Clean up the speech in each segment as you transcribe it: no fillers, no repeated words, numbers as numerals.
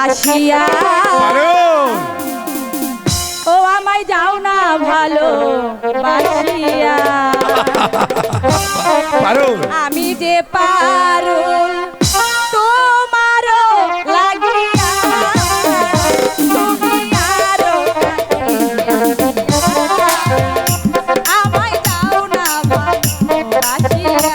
বাসিয়া ও আমায় যাও না ভালো বাসিয়া আমি যে পারুল তোমারও লাগিয়া তুমি আরো আমায় যাও না ভালো বাসিয়া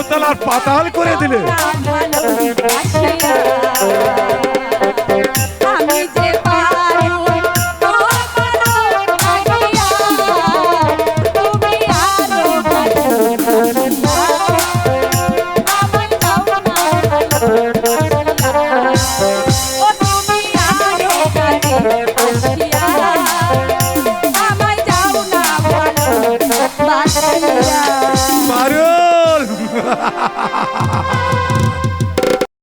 উতলার পাতাল করে দিলে আমি যে পারুল তোমারও লাগিয়া তুমি আরো বাসিয়া আমায় যাও না ও তুমি আরো বাসিয়া আমায় যাও না ভালো বাসিয়া পারুল